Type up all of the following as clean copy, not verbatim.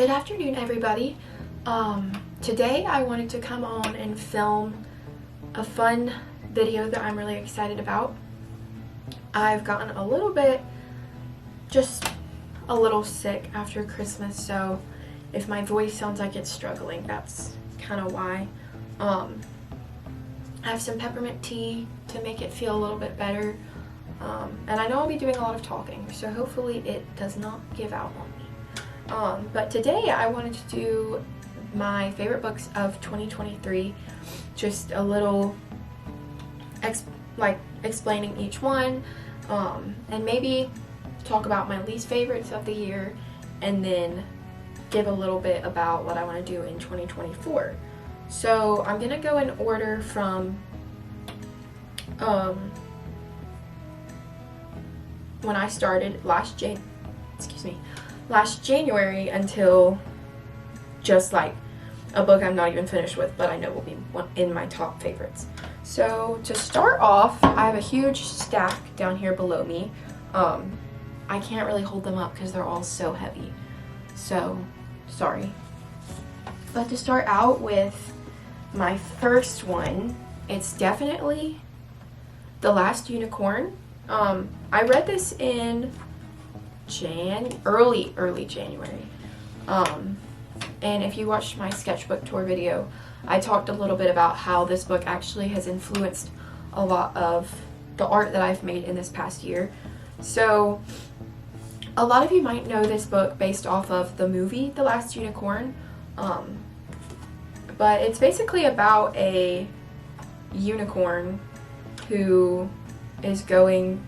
Good afternoon, everybody. Today I wanted to come on and film a fun video that I'm really excited about. I've gotten a little bit, just a little sick after Christmas, so if my voice sounds like it's struggling, that's kind of why. I have some peppermint tea to make it feel a little bit better, and I know I'll be doing a lot of talking, so hopefully it does not give out on me. But today I wanted to do my favorite books of 2023, just a little explaining each one, and maybe talk about my least favorites of the year, and then give a little bit about what I want to do in 2024. So I'm gonna go in order from when I started last January until just like a book I'm not even finished with, but I know will be in my top favorites. So to start off, I have a huge stack down here below me. I can't really hold them up because they're all so heavy, so sorry. But to start out with my first one, it's definitely The Last Unicorn. I read this in early January, and if you watched my sketchbook tour video, I talked a little bit about how this book actually has influenced a lot of the art that I've made in this past year. So a lot of you might know this book based off of the movie The Last Unicorn, but it's basically about a unicorn who is going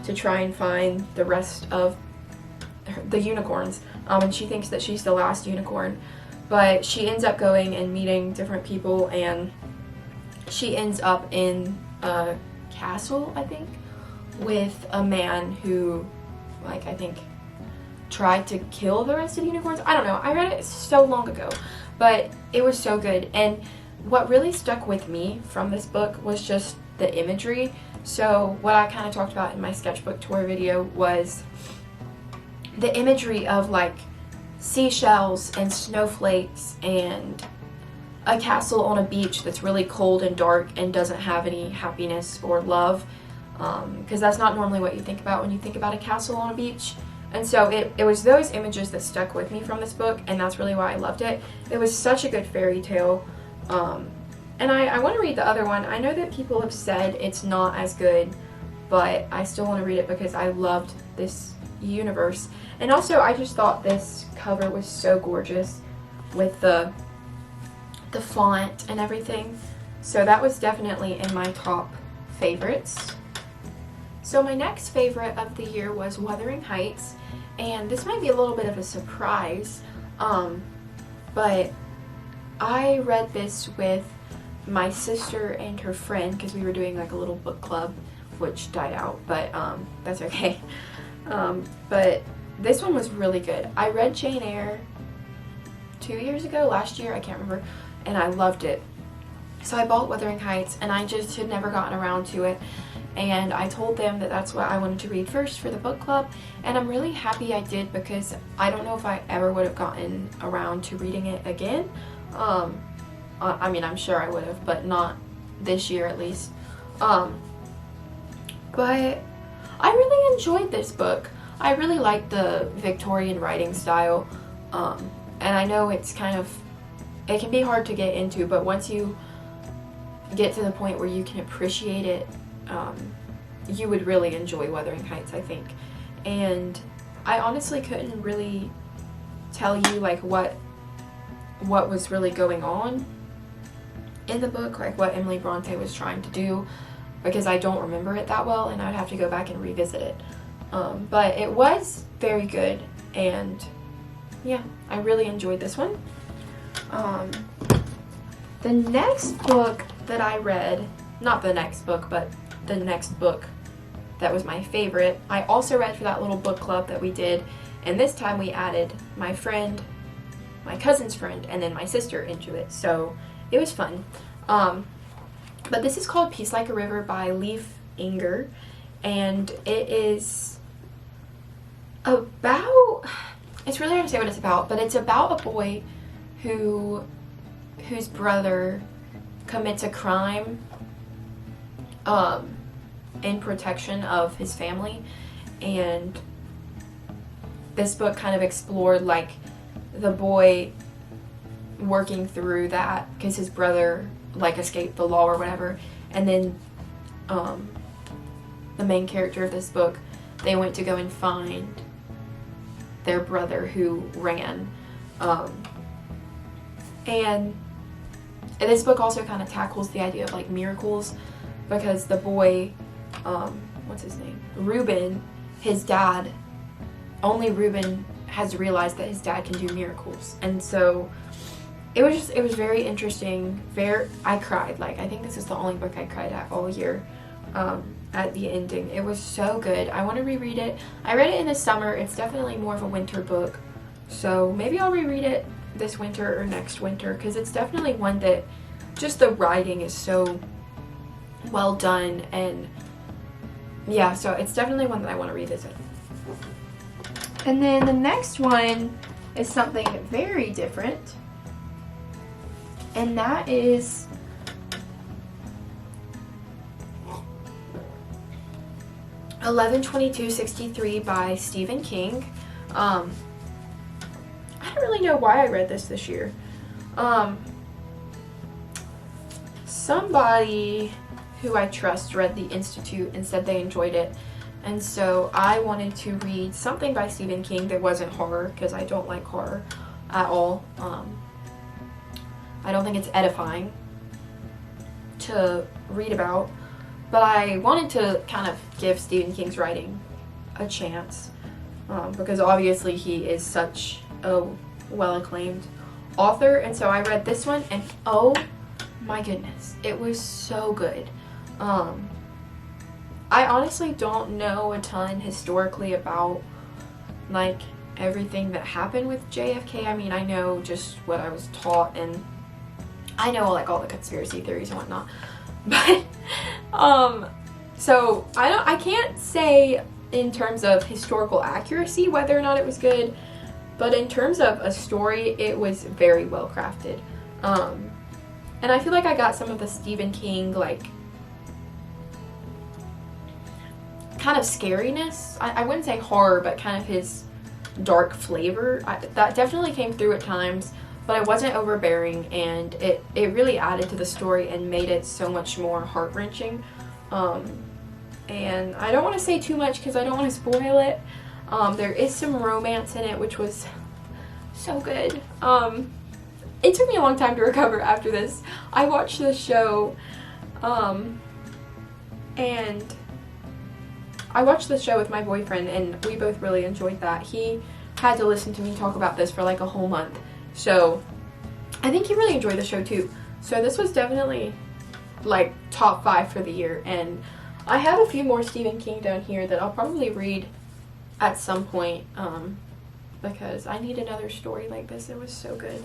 to try and find the rest of the unicorns, and she thinks that she's the last unicorn, but she ends up going and meeting different people, and she ends up in a castle, I think, with a man who, I think, tried to kill the rest of the unicorns. I don't know, I read it so long ago, but it was so good. And what really stuck with me from this book was just the imagery. So what I kind of talked about in my sketchbook tour video was the imagery of like seashells and snowflakes and a castle on a beach that's really cold and dark and doesn't have any happiness or love, because that's not normally what you think about when you think about a castle on a beach. And so it was those images that stuck with me from this book, and that's really why I loved it. It was such a good fairy tale, and I want to read the other one. I know that people have said it's not as good, but I still want to read it because I loved this universe. And also I just thought this cover was so gorgeous with the font and everything. So that was definitely in my top favorites. So my next favorite of the year was Weaing Heights, and this might be a little bit of a surprise, but I read this with my sister and her friend because we were doing like a little book club, which died out, but that's okay. But this one was really good. I read Jane Eyre 2 years ago, last year, I can't remember, and I loved it. So I bought Weaing Heights, and I just had never gotten around to it, and I told them that that's what I wanted to read first for the book club, and I'm really happy I did because I don't know if I ever would have gotten around to reading it again. I mean, I'm sure I would have, but not this year at least. But I really enjoyed this book. I really like the Victorian writing style, and I know it can be hard to get into, but once you get to the point where you can appreciate it, you would really enjoy Weaing Heights, I think. And I honestly couldn't really tell you like what was really going on in the book, like what Emily Bronte was trying to do, because I don't remember it that well, and I'd have to go back and revisit it. But it was very good, and yeah, I really enjoyed this one. The next book that I read, not the next book, but the next book that was my favorite, I also read for that little book club that we did, and this time we added my friend, my cousin's friend, and then my sister into it, so it was fun. But this is called Peace Like a River by Leif Inger, and it is about, it's really hard to say what it's about, but it's about a boy whose brother commits a crime in protection of his family, and this book kind of explored like the boy working through that because his brother like escaped the law or whatever, and then the main character of this book, they went to go and find their brother who ran, and this book also kind of tackles the idea of like miracles, because the boy, what's his name, Reuben, his dad, only Reuben has realized that his dad can do miracles, and so it was very interesting. I cried. Like, I think this is the only book I cried at all year, at the ending. It was so good. I want to reread it. I read it in the summer. It's definitely more of a winter book, so maybe I'll reread it this winter or next winter, because it's definitely one that just the writing is so well done, and yeah, so it's definitely one that I want to revisit. And then the next one is something very different, and that is (11/22/63) by Stephen King. I don't really know why I read this year. Somebody who I trust read The Institute and said they enjoyed it, and so I wanted to read something by Stephen King that wasn't horror, because I don't like horror at all. I don't think it's edifying to read about, but I wanted to kind of give Stephen King's writing a chance, because obviously he is such a well-acclaimed author, and so I read this one, and oh my goodness, it was so good. I honestly don't know a ton historically about like everything that happened with JFK. I mean, I know just what I was taught, and I know like all the conspiracy theories and whatnot, but so I can't say in terms of historical accuracy whether or not it was good, but in terms of a story, it was very well crafted. And I feel like I got some of the Stephen King like kind of scariness. I wouldn't say horror, but kind of his dark flavor. That definitely came through at times, but it wasn't overbearing, and it really added to the story and made it so much more heart-wrenching. And I don't want to say too much because I don't want to spoil it. There is some romance in it, which was so good. It took me a long time to recover after this. I watched this show, and I watched this show with my boyfriend, and we both really enjoyed that. He had to listen to me talk about this for like a whole month, so I think he really enjoyed the show too. So this was definitely like top 5 for the year, and I have a few more Stephen King down here that I'll probably read at some point, because I need another story like this. It was so good.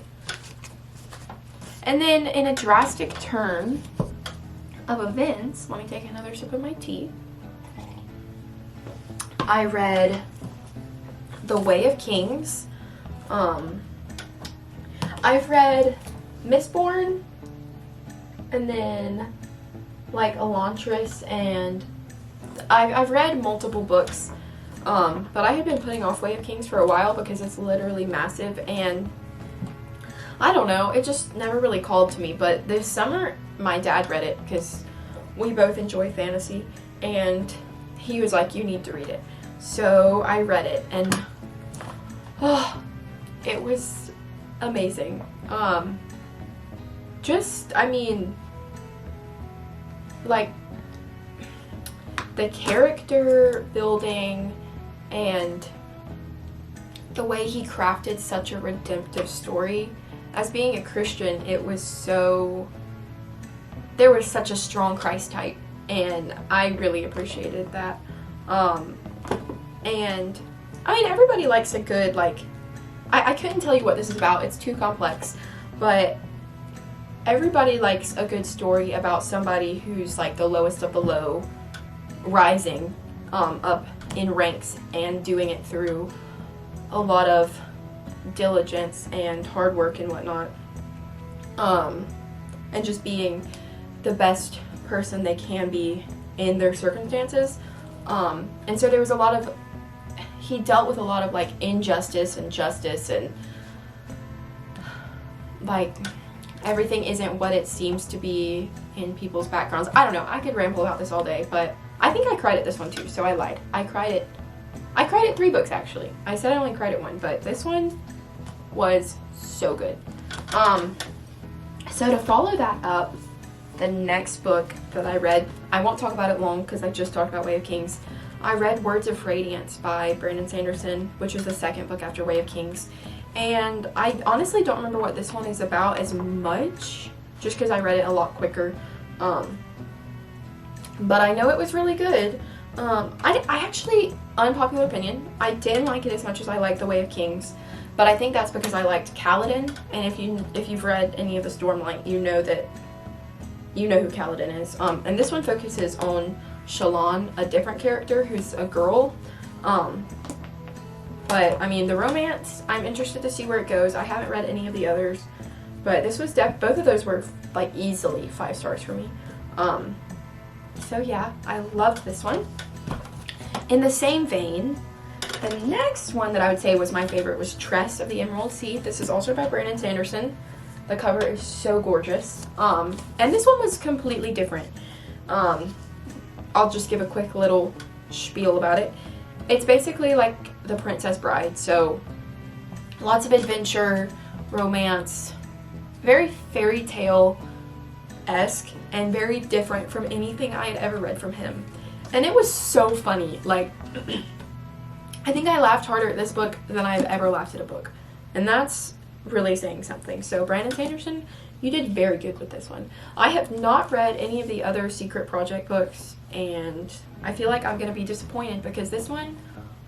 And then in a drastic turn of events, let me take another sip of my tea. I read The Way of Kings. I've read Mistborn, and then like Elantris, and I've read multiple books, but I had been putting off Way of Kings for a while because it's literally massive, and I don't know, it just never really called to me. But this summer my dad read it because we both enjoy fantasy, and he was like, you need to read it. So I read it, and it was amazing. I mean, like, the character building and the way he crafted such a redemptive story. As being a Christian, it was so, there was such a strong Christ type, and I really appreciated that. And I mean, everybody likes a good, like, I couldn't tell you what this is about, it's too complex, but everybody likes a good story about somebody who's like the lowest of the low, rising up in ranks and doing it through a lot of diligence and hard work and whatnot, and just being the best person they can be in their circumstances. And so there was he dealt with a lot of like injustice and justice, and like everything isn't what it seems to be in people's backgrounds. I don't know, I could ramble about this all day, but I think I cried at this one too, so I lied. I cried at 3 books actually. I said I only cried at 1, but this one was so good. So to follow that up, the next book that I read, I won't talk about it long because I just talked about Way of Kings. I read Words of Radiance by Brandon Sanderson, which is the second book after Way of Kings. And I honestly don't remember what this one is about as much, just because I read it a lot quicker. But I know it was really good. I actually, unpopular opinion, I didn't like it as much as I liked The Way of Kings. But I think that's because I liked Kaladin, and if you've read any of the Stormlight, you know who Kaladin is. And this one focuses on Shallan, a different character who's a girl. But I mean, the romance, I'm interested to see where it goes. I haven't read any of the others, but this was both of those were like easily 5 stars for me. So yeah, I loved this one. In the same vein, the next one that I would say was my favorite was Tress of the Emerald Sea. This is also by Brandon Sanderson. The cover is so gorgeous. And this one was completely different. I'll just give a quick little spiel about it. It's basically like The Princess Bride. So lots of adventure, romance, very fairy tale-esque, and very different from anything I had ever read from him. And it was so funny. Like, I think I laughed harder at this book than I've ever laughed at a book. And that's really saying something. So Brandon Sanderson, you did very good with this one. I have not read any of the other Secret Project books, and I feel like I'm going to be disappointed because this one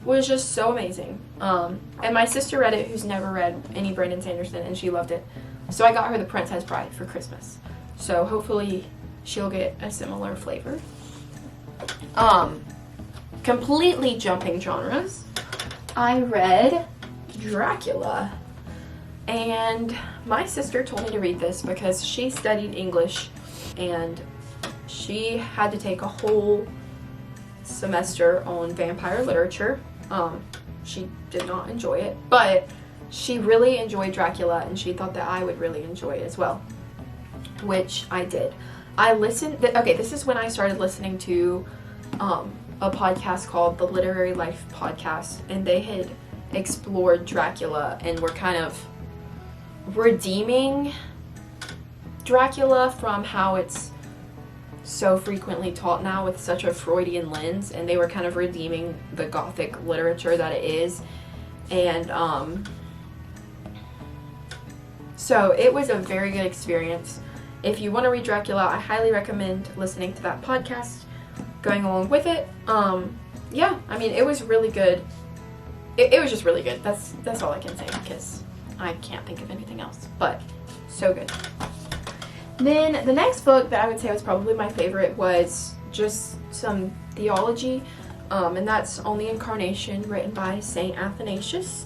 was just so amazing. And my sister read it, who's never read any Brandon Sanderson, and she loved it. So I got her The Princess Bride for Christmas. So hopefully she'll get a similar flavor. Completely jumping genres, I read Dracula. And my sister told me to read this because she studied English and she had to take a whole semester on vampire literature. She did not enjoy it, but she really enjoyed Dracula and she thought that I would really enjoy it as well, which I did. This is when I started listening to a podcast called The Literary Life Podcast, and they had explored Dracula and were kind of redeeming Dracula from how it's so frequently taught now with such a Freudian lens, and they were kind of redeeming the Gothic literature that it is. And so it was a very good experience. If you want to read Dracula, I highly recommend listening to that podcast, going along with it. Yeah, I mean, it was really good. It was just really good. That's all I can say because I can't think of anything else, but so good. Then the next book that I would say was probably my favorite was just some theology, and that's On the Incarnation, written by St. Athanasius.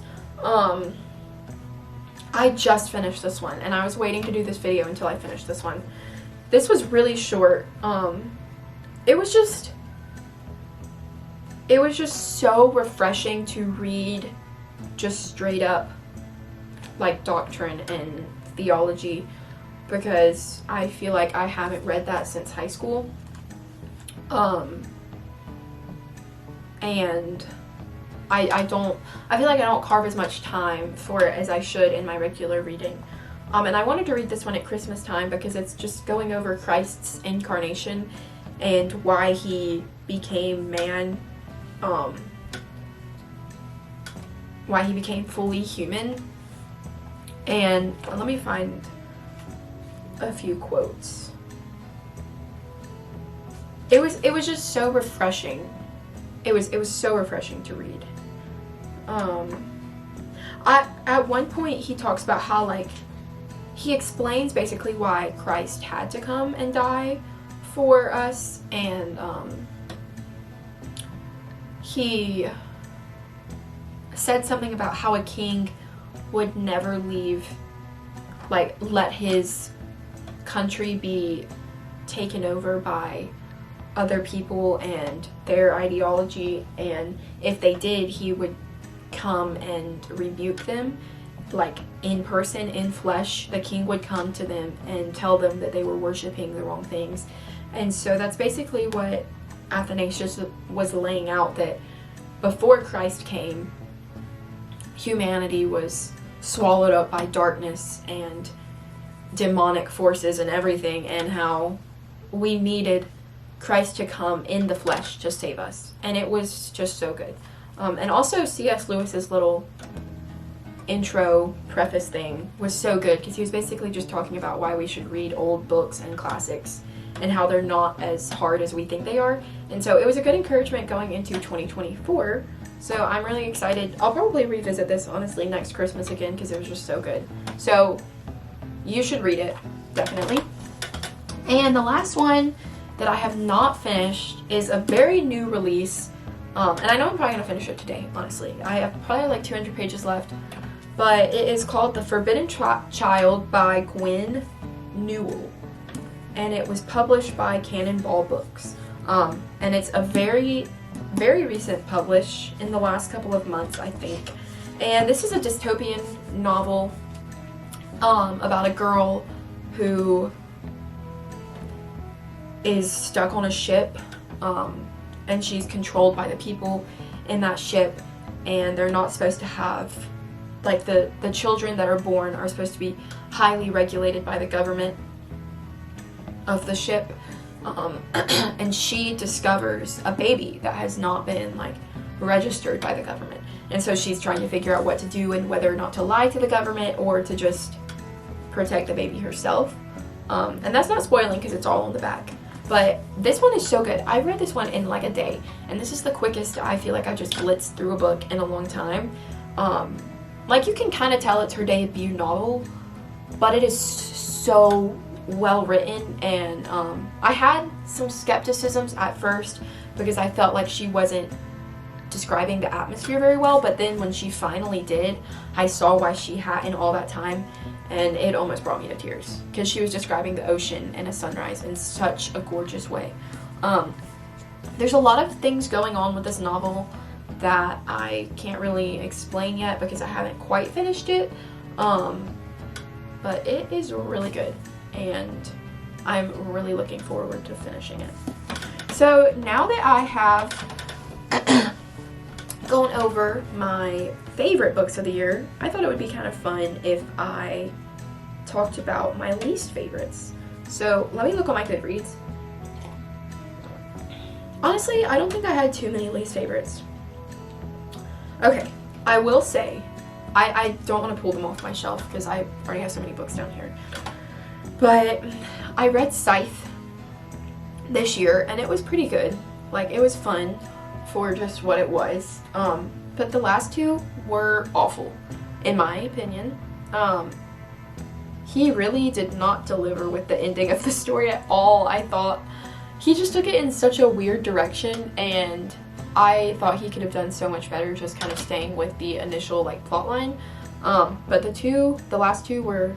I just finished this one, and I was waiting to do this video until I finished this one. This was really short. It was just so refreshing to read just straight up like doctrine and theology, because I feel like I haven't read that since high school. And I feel like I don't carve as much time for it as I should in my regular reading. And I wanted to read this one at Christmas time because it's just going over Christ's incarnation and why he became man, why he became fully human. And let me find a few quotes. It was just so refreshing. It was so refreshing to read. At one point he talks about how, like, he explains basically why Christ had to come and die for us, and he said something about how a king would never leave, like, let his country be taken over by other people and their ideology, and if they did, he would come and rebuke them, like in person, in flesh. The king would come to them and tell them that they were worshiping the wrong things. And so that's basically what Athanasius was laying out, that before Christ came, humanity was swallowed up by darkness and demonic forces and everything, and how we needed Christ to come in the flesh to save us. And it was just so good. And also C.S. Lewis's little intro preface thing was so good, because he was basically just talking about why we should read old books and classics and how they're not as hard as we think they are. And so it was a good encouragement going into 2024. So I'm really excited. I'll probably revisit this, honestly, next Christmas again, because it was just so good. So you should read it, definitely. And the last one that I have not finished is a very new release. And I know I'm probably going to finish it today, honestly. I have probably like 200 pages left. But it is called The Forbidden Child by Gwen Newell. And it was published by Cannonball Books. And it's a very, very recent publish, in the last couple of months, I think. And this is a dystopian novel about a girl who is stuck on a ship, and she's controlled by the people in that ship, and they're not supposed to have, like, the children that are born are supposed to be highly regulated by the government of the ship. And she discovers a baby that has not been, like, registered by the government. And so she's trying to figure out what to do and whether or not to lie to the government or to just protect the baby herself. And that's not spoiling because it's all on the back. But this one is so good. I read this one in like a day, and this is the quickest I feel like I've just blitzed through a book in a long time. Like, you can kind of tell it's her debut novel, but it is so well written. And I had some skepticisms at first because I felt like she wasn't describing the atmosphere very well, but then when she finally did, I saw why she hadn't all that time, and it almost brought me to tears because she was describing the ocean and a sunrise in such a gorgeous way. There's a lot of things going on with this novel that I can't really explain yet because I haven't quite finished it, but it is really good, and I'm really looking forward to finishing it. So now that I have going over my favorite books of the year, I thought it would be kind of fun if I talked about my least favorites. So let me look on my Goodreads. Honestly, I don't think I had too many least favorites. Okay, I will say, I don't want to pull them off my shelf because I already have so many books down here. But I read Scythe this year, and it was pretty good. Like, it was fun for just what it was. But the last two were awful, in my opinion. He really did not deliver with the ending of the story at all. I thought he just took it in such a weird direction, and I thought he could have done so much better just kind of staying with the initial, like, plot line. But the last two were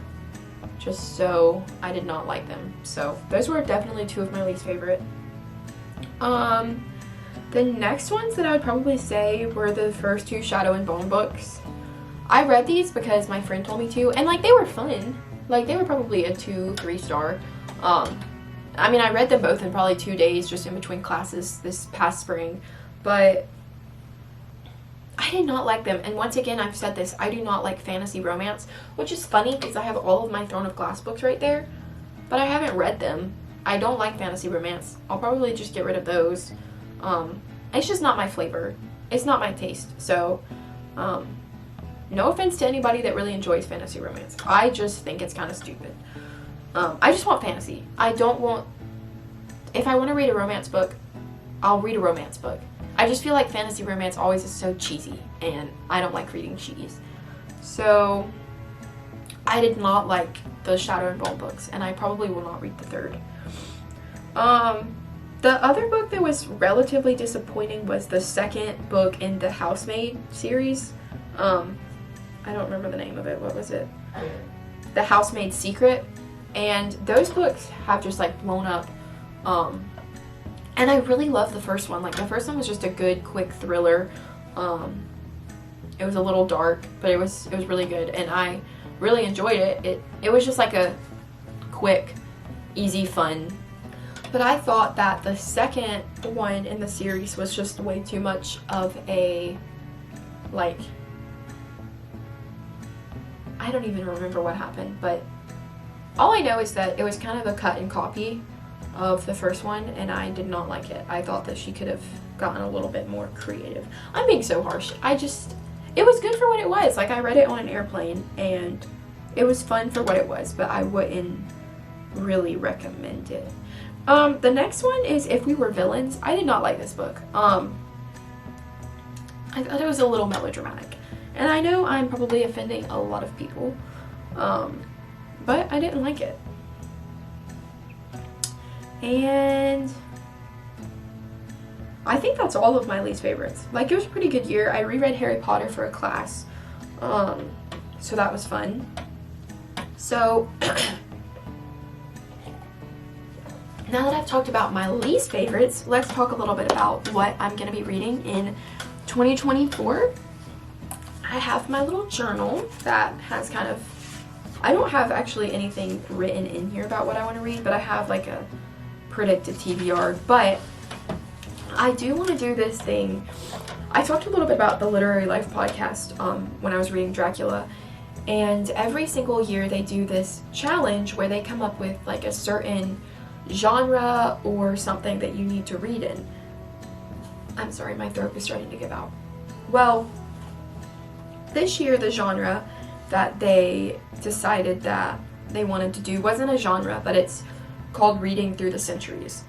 just so, I did not like them. So those were definitely two of my least favorite. The next ones that I would probably say were the first two Shadow and Bone books. I read these because my friend told me to, and, like, they were fun. Like, they were probably a 2-3 star. I mean, I read them both in probably 2 days just in between classes this past spring, but I did not like them. And once again, I've said this, I do not like fantasy romance, which is funny because I have all of my Throne of Glass books right there, but I haven't read them. I don't like fantasy romance. I'll probably just get rid of those. It's just not my flavor. It's not my taste. So, no offense to anybody that really enjoys fantasy romance. I just think it's kind of stupid. I just want fantasy. I don't want... If I want to read a romance book, I'll read a romance book. I just feel like fantasy romance always is so cheesy, and I don't like reading cheese. So, I did not like the Shadow and Bone books, and I probably will not read the third. The other book that was relatively disappointing was the second book in the Housemaid series. I I don't remember the name of it. What was it? The Housemaid's Secret. And those books have just like blown up. And I really love the first one. Like the first one was just a good, quick thriller. It was a little dark, but it was really good, and I really enjoyed it. It was just like a quick, easy fun. But I thought that the second one in the series was just way too much of a, like, I don't even remember what happened, but all I know is that it was kind of a cut and copy of the first one, and I did not like it. I thought that she could have gotten a little bit more creative. I'm being so harsh. It was good for what it was. Like, I read it on an airplane, and it was fun for what it was, but I wouldn't really recommend it. The next one is If We Were Villains. I did not like this book. I thought it was a little melodramatic. And I know I'm probably offending a lot of people, but I didn't like it. And I think that's all of my least favorites. Like, it was a pretty good year. I reread Harry Potter for a class, so that was fun. So, now that I've talked about my least favorites, let's talk a little bit about what I'm going to be reading in 2024. I have my little journal that has kind of, I don't have actually anything written in here about what I want to read, but I have like a predicted TBR. But I do want to do this thing. I talked a little bit about the Literary Life podcast when I was reading Dracula, and every single year they do this challenge where they come up with like a certain genre or something that you need to read in. I'm sorry, my throat is starting to give out. Well, this year the genre that they decided that they wanted to do wasn't a genre, but it's called Reading Through the Centuries.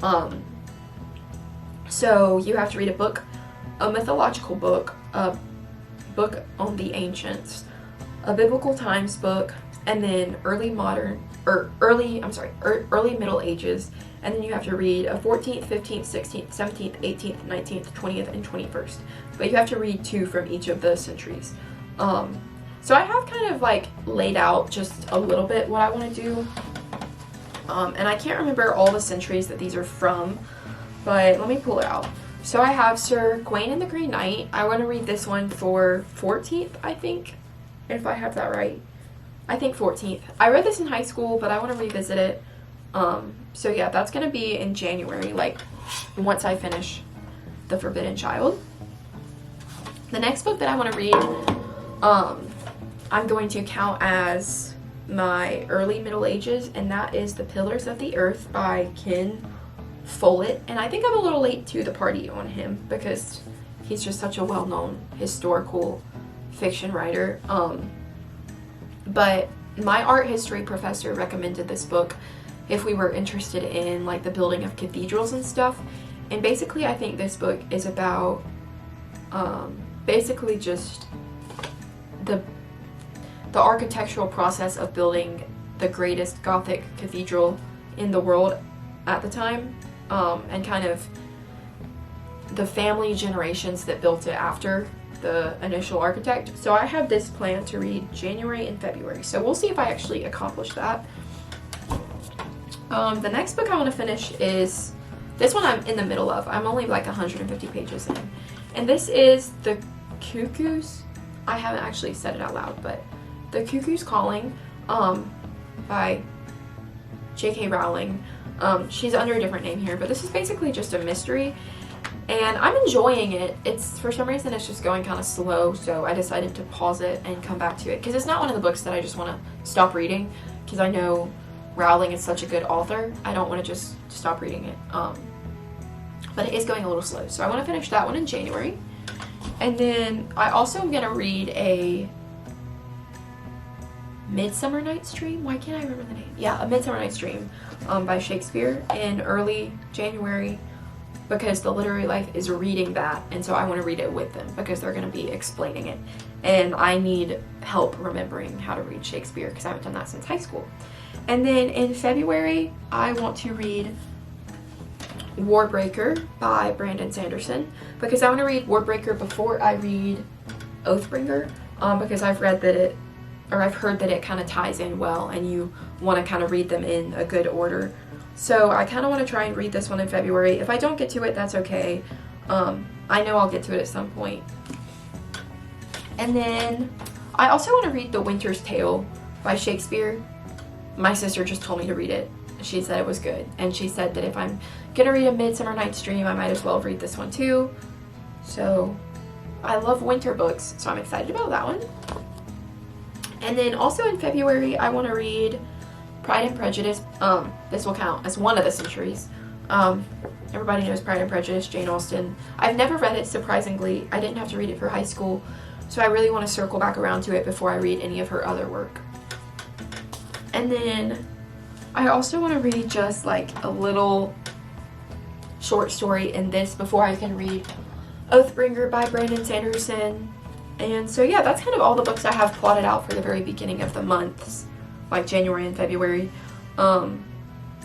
So you have to read a book, a mythological book, a book on the ancients, a biblical times book, and then early Middle Ages, and then you have to read a 14th, 15th, 16th, 17th, 18th, 19th, 20th, and 21st. But you have to read 2 from each of those centuries. So I have kind of like laid out just a little bit what I want to do. And I can't remember all the centuries that these are from, but let me pull it out. So I have Sir Gawain and the Green Knight. I want to read this one for 14th, I think, if I have that right. I think 14th. I read this in high school, but I want to revisit it. So yeah, that's going to be in January, like once I finish The Forbidden Child. The next book that I want to read, I'm going to count as my early Middle Ages, and that is The Pillars of the Earth by Ken Follett. And I think I'm a little late to the party on him because he's just such a well-known historical fiction writer. But my art history professor recommended this book if we were interested in like the building of cathedrals and stuff. And basically I think this book is about basically just the architectural process of building the greatest Gothic cathedral in the world at the time, and kind of the family generations that built it after the initial architect. So I have this plan to read January and February, so we'll see if I actually accomplish that. The next book I want to finish is this one. I'm in the middle of. I'm only like 150 pages in, and this is the Cuckoos. I haven't actually said it out loud, but The Cuckoos Calling by J.K. Rowling. She's under a different name here, but this is basically just a mystery, and I'm enjoying it. It's, for some reason, it's just going kind of slow, so I decided to pause it and come back to it, because it's not one of the books that I just want to stop reading, because I know Rowling is such a good author. I don't want to just stop reading it, but it is going a little slow, so I want to finish that one in January. And then I also am going to read a Midsummer Night's Dream. Why can't I remember the name? Yeah, A Midsummer Night's Dream by Shakespeare in early January, because the Literary Life is reading that, and so I want to read it with them because they're going to be explaining it. And I need help remembering how to read Shakespeare because I haven't done that since high school. And then in February, I want to read Warbreaker by Brandon Sanderson, because I want to read Warbreaker before I read Oathbringer. because I've read that it, or I've heard that it kind of ties in well and you want to kind of read them in a good order. So I kind of want to try and read this one in February. If I don't get to it, that's okay. I know I'll get to it at some point. And then I also want to read The Winter's Tale by Shakespeare. My sister just told me to read it. She said it was good. And she said that if I'm going to read A Midsummer Night's Dream, I might as well read this one too. So I love winter books, so I'm excited about that one. And then also in February, I want to read Pride and Prejudice. This will count as one of the centuries. Everybody knows Pride and Prejudice, Jane Austen. I've never read it, surprisingly. I didn't have to read it for high school, so I really want to circle back around to it before I read any of her other work. And then I also want to read just like a little short story in this before I can read Oathbringer by Brandon Sanderson. And so yeah, that's kind of all the books I have plotted out for the very beginning of the months, like January and February. I'm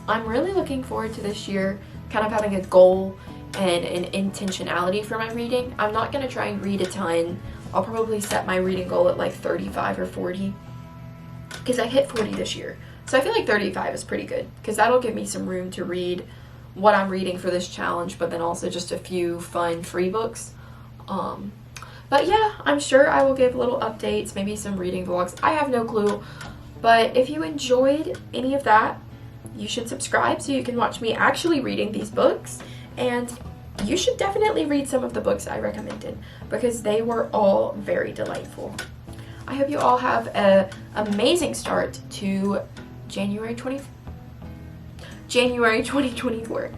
really looking forward to this year, kind of having a goal and an intentionality for my reading. I'm not going to try and read a ton. I'll probably set my reading goal at like 35 or 40, because I hit 40 this year. So I feel like 35 is pretty good, because that'll give me some room to read what I'm reading for this challenge, but then also just a few fun free books. But yeah, I'm sure I will give little updates, maybe some reading vlogs. I have no clue. But if you enjoyed any of that, you should subscribe so you can watch me actually reading these books. And you should definitely read some of the books I recommended, because they were all very delightful. I hope you all have an amazing start to January 2024.